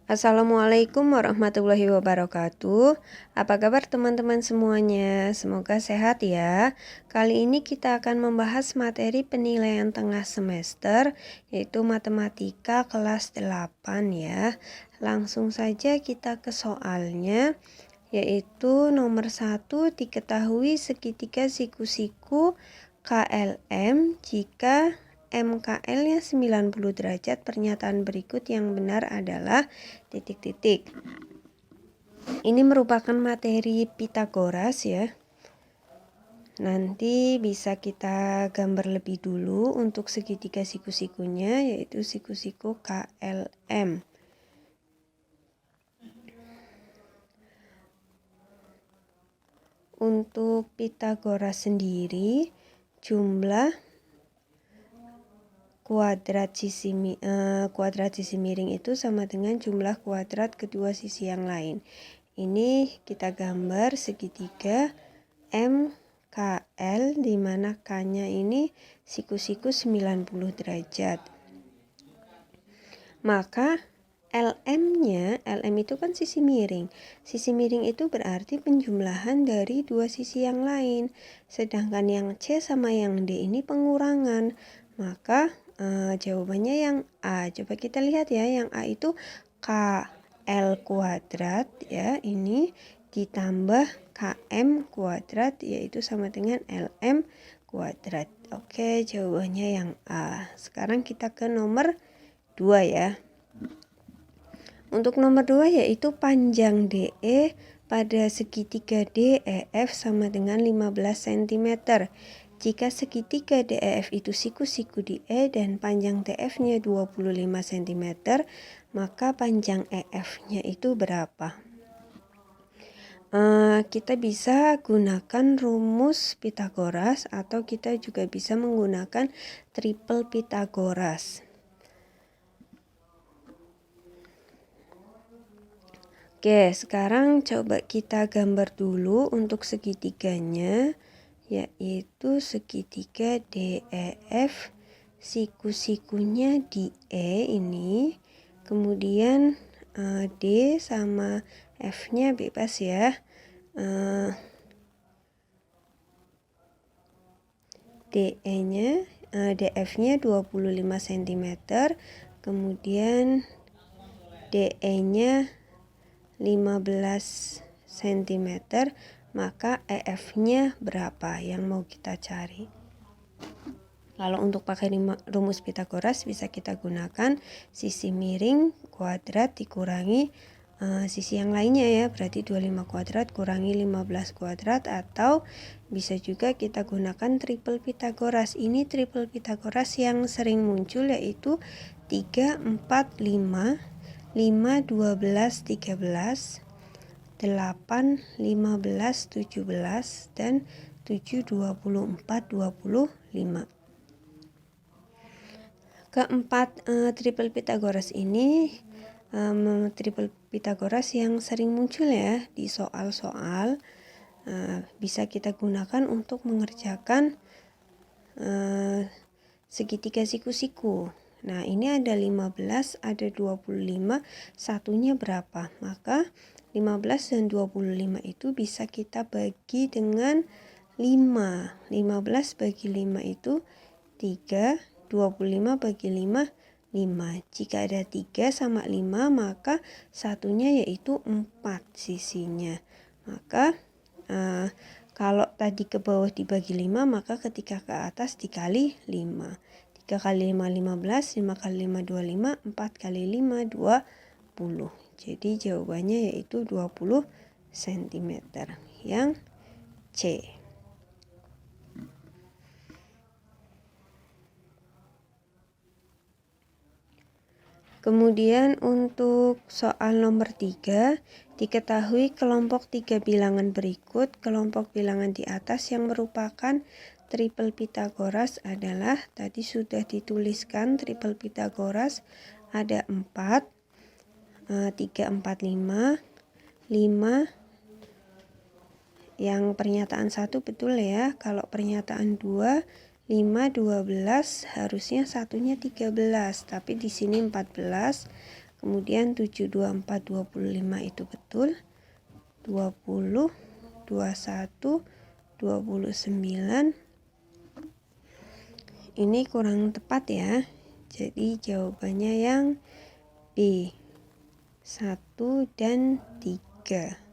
Assalamualaikum warahmatullahi wabarakatuh. Apa kabar teman-teman semuanya? Semoga sehat ya. Kali ini kita akan membahas materi penilaian tengah semester, yaitu matematika kelas 8 ya. Langsung saja kita ke soalnya, yaitu nomor 1, diketahui segitiga siku-siku KLM jika MKL-nya 90 derajat. Pernyataan berikut yang benar adalah titik-titik. Ini merupakan materi Pitagoras ya. Nanti bisa kita gambar lebih dulu untuk segitiga siku-sikunya, yaitu siku-siku KLM. Untuk Pitagoras sendiri, jumlah kuadrat sisi miring itu sama dengan jumlah kuadrat kedua sisi yang lain. Ini kita gambar segitiga MKL, di mana K-nya ini siku-siku 90 derajat. Maka LM itu kan sisi miring. Sisi miring itu berarti penjumlahan dari dua sisi yang lain. Sedangkan yang C sama yang D ini pengurangan. Maka jawabannya yang A. Coba kita lihat ya, yang A itu KL kuadrat ya, ini ditambah KM kuadrat, yaitu sama dengan LM kuadrat. Oke, jawabannya yang A. Sekarang kita ke nomor 2 ya. Untuk nomor 2 yaitu panjang DE pada segitiga DEF sama dengan 15 cm. Jika segitiga DEF itu siku-siku di E dan panjang TF-nya 25 cm, maka panjang EF-nya itu berapa? Kita bisa gunakan rumus Pitagoras atau kita juga bisa menggunakan triple Pitagoras. Oke, sekarang coba kita gambar dulu untuk segitiganya, yaitu segitiga DEF, siku-sikunya di E ini, kemudian D sama F-nya bebas ya. DF-nya 25 cm, kemudian DE-nya 15 cm, maka EF-nya berapa yang mau kita cari? Kalau untuk pakai rumus Pitagoras bisa kita gunakan sisi miring kuadrat dikurangi sisi yang lainnya ya, berarti 25 kuadrat kurangi 15 kuadrat, atau bisa juga kita gunakan triple Pitagoras. Ini triple Pitagoras yang sering muncul, yaitu 3, 4, 5, 5, 12, 13, 8, 15, 17, dan 7, 24, 25. Keempat triple Pitagoras ini triple Pitagoras yang sering muncul ya di soal-soal, bisa kita gunakan untuk mengerjakan segitiga siku-siku. Nah, ini ada 15, ada 25, satunya berapa? Maka 15 dan 25 itu bisa kita bagi dengan 5. 15 bagi 5 itu 3, 25 bagi 5, 5. Jika ada 3 sama 5, maka satunya yaitu 4 sisinya. Maka kalau tadi ke bawah dibagi 5, maka ketika ke atas dikali 5. 3 kali 5, 15, 5 kali 5, 25, 4 kali 5, 20. Jadi jawabannya yaitu 20 cm, yang C. Kemudian untuk soal nomor 3, diketahui kelompok 3 bilangan berikut, kelompok bilangan di atas yang merupakan triple Pitagoras adalah, tadi sudah dituliskan triple Pitagoras ada 4, 3, 4, 5, 5, yang pernyataan 1 betul ya. Kalau pernyataan 2, 5, 12, harusnya satunya 13, tapi di sini 14. Kemudian 7, 24, 25 itu betul. 20, 21, 29. Ini kurang tepat ya. Jadi jawabannya yang B. 1 dan 3.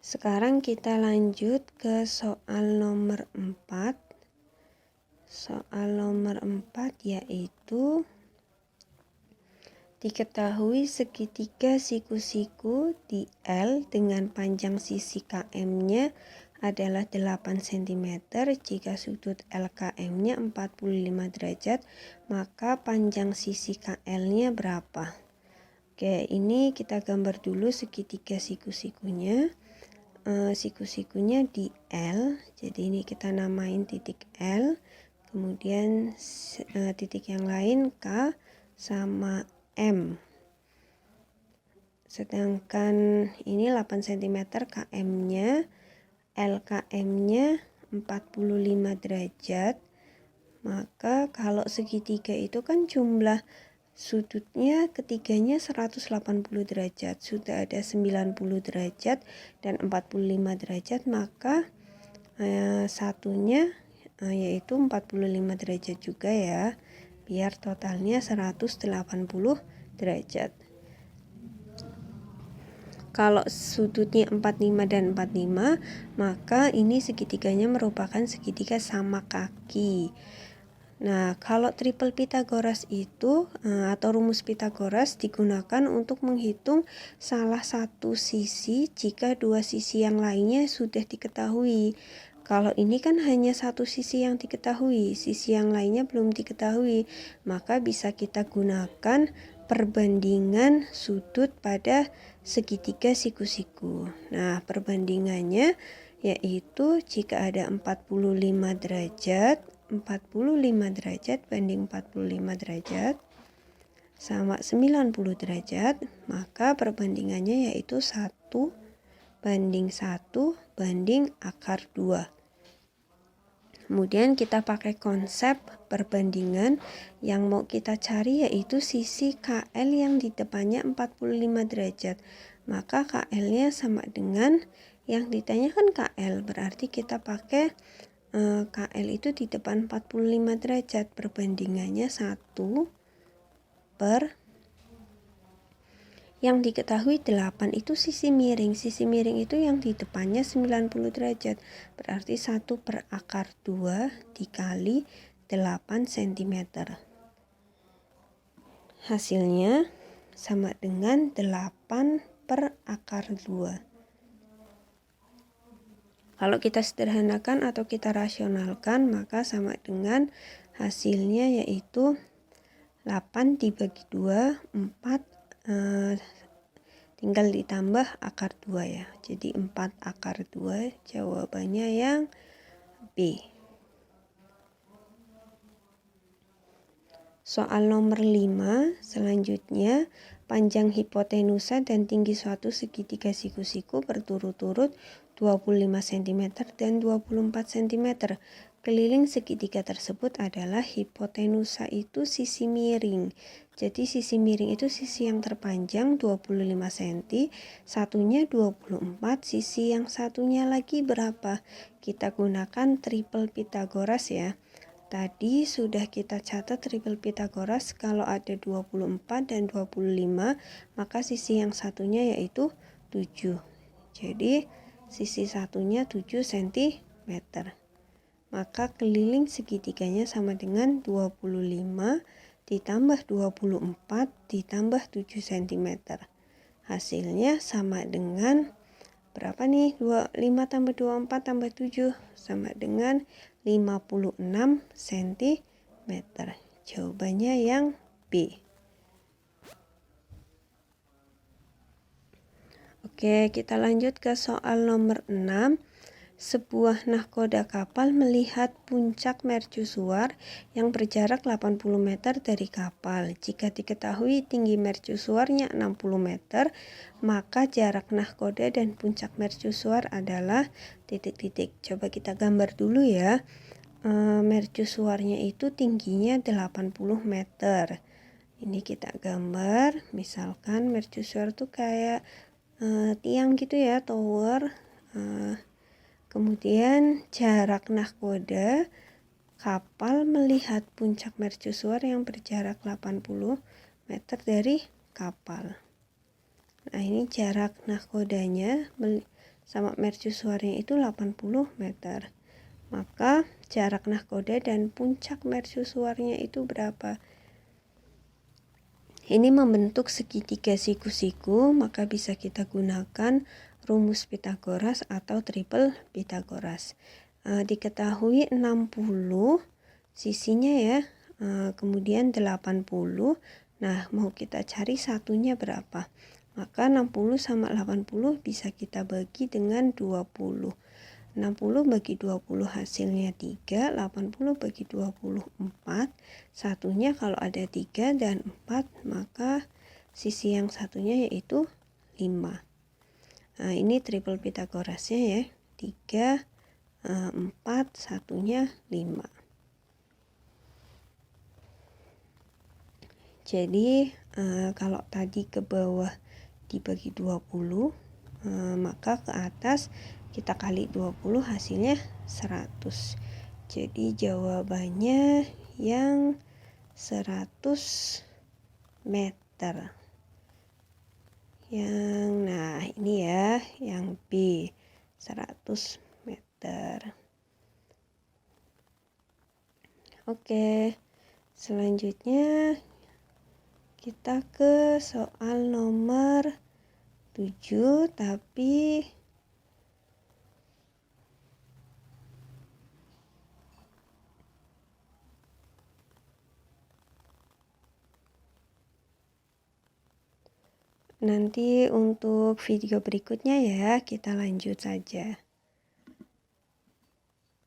Sekarang kita lanjut ke soal nomor 4. Soal nomor 4 yaitu diketahui segitiga siku-siku di L dengan panjang sisi KM-nya adalah 8 cm. Jika sudut LKM-nya 45 derajat, maka panjang sisi KL-nya berapa? Oke, ini kita gambar dulu segitiga siku-sikunya. Siku-sikunya di L, jadi ini kita namain titik L, kemudian titik yang lain K sama M. Sedangkan ini 8 cm KM-nya, LKM-nya 45 derajat. Maka kalau segitiga itu kan jumlah sudutnya ketiganya 180 derajat, sudah ada 90 derajat dan 45 derajat, maka satunya yaitu 45 derajat juga ya, biar totalnya 180 derajat. Kalau sudutnya 45 dan 45, maka ini segitiganya merupakan segitiga sama kaki. Nah, kalau triple Pythagoras itu atau rumus Pythagoras digunakan untuk menghitung salah satu sisi jika dua sisi yang lainnya sudah diketahui. Kalau ini kan hanya satu sisi yang diketahui, sisi yang lainnya belum diketahui, maka bisa kita gunakan perbandingan sudut pada segitiga siku-siku. Nah, perbandingannya yaitu jika ada 45 derajat, 45 derajat banding 45 derajat sama 90 derajat, maka perbandingannya yaitu 1 banding 1 banding akar 2. Kemudian kita pakai konsep perbandingan, yang mau kita cari yaitu sisi KL yang di depannya 45 derajat. Maka KL-nya sama dengan yang ditanyakan KL, berarti kita pakai KL itu di depan 45 derajat, perbandingannya 1 per yang diketahui 8 itu sisi miring. Sisi miring itu yang di depannya 90 derajat, berarti 1 per akar 2 dikali 8 cm. Hasilnya sama dengan 8 per akar 2. Kalau kita sederhanakan atau kita rasionalkan, maka sama dengan hasilnya yaitu 8 dibagi 2, 4, tinggal ditambah akar 2 ya. Jadi 4 akar 2, jawabannya yang B. Soal nomor 5, selanjutnya panjang hipotenusa dan tinggi suatu segitiga siku-siku berturut-turut 25 cm dan 24 cm. Keliling segitiga tersebut adalah hipotenusa itu sisi miring. Jadi sisi miring itu sisi yang terpanjang 25 cm, satunya 24, sisi yang satunya lagi berapa? Kita gunakan triple Pythagoras ya. Tadi sudah kita catat triple Pythagoras, kalau ada 24 dan 25, maka sisi yang satunya yaitu 7. Jadi sisi satunya 7 cm. Maka keliling segitiganya sama dengan 25 ditambah 24 ditambah 7 cm. Hasilnya sama dengan berapa nih? 5 tambah 24 tambah 7 sama dengan 56 cm. Jawabannya yang B. Oke, kita lanjut ke soal nomor 6. Sebuah nahkoda kapal melihat puncak mercusuar yang berjarak 80 meter dari kapal. Jika diketahui tinggi mercusuarnya 60 meter, maka jarak nahkoda dan puncak mercusuar adalah titik-titik. Coba kita gambar dulu ya. Mercusuarnya itu tingginya 80 meter. Ini kita gambar, misalkan mercusuar tuh kayak tiang gitu ya, tower. Kemudian jarak nahkoda kapal melihat puncak mercusuar yang berjarak 80 meter dari kapal. Nah, ini jarak nahkodanya sama mercusuarnya itu 80 meter. Maka jarak nahkoda dan puncak mercusuarnya itu berapa? Ini membentuk segitiga siku-siku, maka bisa kita gunakan rumus Pitagoras atau triple Pitagoras. Diketahui 60 sisinya ya, kemudian 80. Nah, mau kita cari satunya berapa? Maka 60 sama 80 bisa kita bagi dengan 20. 60 bagi 20 hasilnya 3, 80 bagi 24, satunya kalau ada 3 dan 4, maka sisi yang satunya yaitu 5. Nah, ini triple Pitagorasnya ya, 3, 4, satunya 5. Jadi kalau tadi ke bawah dibagi 20, maka ke atas kita kali 20 hasilnya 100. Jadi jawabannya yang 100 meter. Nah ini ya, yang B 100 meter. Oke, selanjutnya kita ke soal nomor 7, tapi nanti untuk video berikutnya ya, kita lanjut saja.